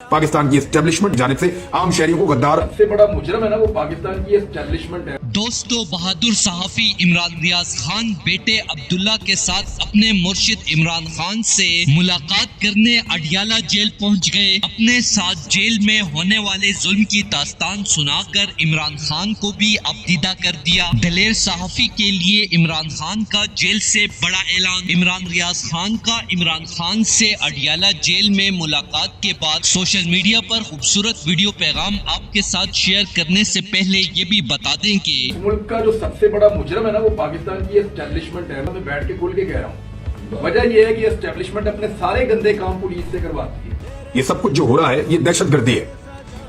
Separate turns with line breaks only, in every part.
पाकिस्तान की एस्टेब्लिशमेंट जानिब से आम शहरियों को गद्दार
सबसे बड़ा मुजरम है ना, वो पाकिस्तान की एस्टेब्लिशमेंट है।
दोस्तों, बहादुर सहाफी इमरान रियाज खान बेटे अब्दुल्ला के साथ अपने मुर्शिद इमरान खान से मुलाकात करने अडियाला जेल पहुंच गए। अपने साथ जेल में होने वाले जुल्म की दास्तान सुनाकर इमरान खान को भी अबदीदा कर दिया। दलेर सहाफी के लिए इमरान खान का जेल से बड़ा ऐलान। इमरान रियाज खान का इमरान खान से अडियाला जेल में मुलाकात के बाद सोशल मीडिया पर खूबसूरत वीडियो पैगाम आपके साथ शेयर करने से पहले ये भी बता दें कि
मुल्क का जो सबसे बड़ा मुजरम है ना, वो पाकिस्तान की एस्टेब्लिशमेंट है। मैं बैठ के खुल के कह रहा हूँ। वजह यह है कि एस्टेब्लिशमेंट अपने सारे गंदे काम पुलिस से करवाती है।
ये सब कुछ जो हो रहा है ये दहशतगर्दी है,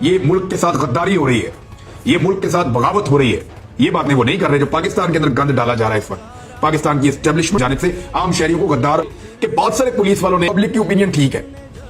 ये मुल्क के साथ गद्दारी हो रही है, ये मुल्क के साथ बगावत हो रही है। ये बात नहीं वो नहीं कर रहे जो पाकिस्तान के अंदर गंद डाला जा रहा है इस वक्त। पाकिस्तान की एस्टेब्लिशमेंट जानिब से आम शहरियों को गद्दार के बहुत सारे पुलिस वालों ने पब्लिक की ओपिनियन ठीक है,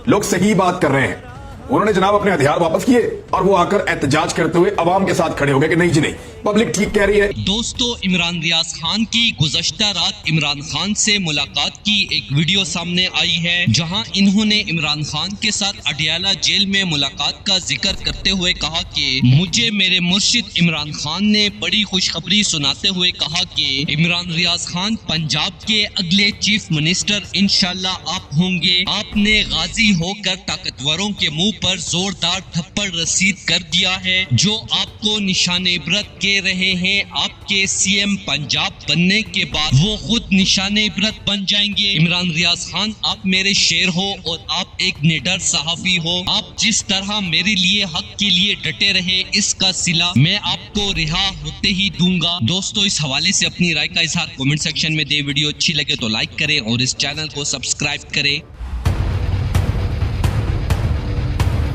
लोग सही बात कर रहे हैं। उन्होंने जनाब अपने हथियार वापस किए और वो आकर एहतजाज करते हुए अवाम के साथ खड़े हो गए कि नहीं जी नहीं, पब्लिक ठीक कह रही है।
दोस्तों, इमरान रियाज खान की गुज़श्ता रात इमरान खान से मुलाकात की एक वीडियो सामने आई है, जहां इन्होंने इमरान खान के साथ अडियाला जेल में मुलाकात का जिक्र करते हुए कहा कि मुझे मेरे मुर्शिद इमरान खान ने बड़ी खुशखबरी सुनाते हुए कहा कि इमरान रियाज खान पंजाब के अगले चीफ मिनिस्टर इंशाल्लाह आप होंगे। आपने गाजी होकर ताकतवरों के मुंह पर जोरदार थप्पड़ रसीद कर दिया है, जो आपको निशाने इबरत के रहे हैं। आपके सीएम पंजाब बनने के बाद वो खुद निशाने इबरत बन जाएंगे। इमरान रियाज खान, आप मेरे शेर हो और आप एक निडर सहाफी हो। आप जिस तरह मेरे लिए हक के लिए डटे रहे, इसका सिला मैं आपको रिहा होते ही दूंगा। दोस्तों, इस हवाले से अपनी राय का इजहार कमेंट सेक्शन में दे। वीडियो अच्छी लगे तो लाइक करें और इस चैनल को सब्सक्राइब करें।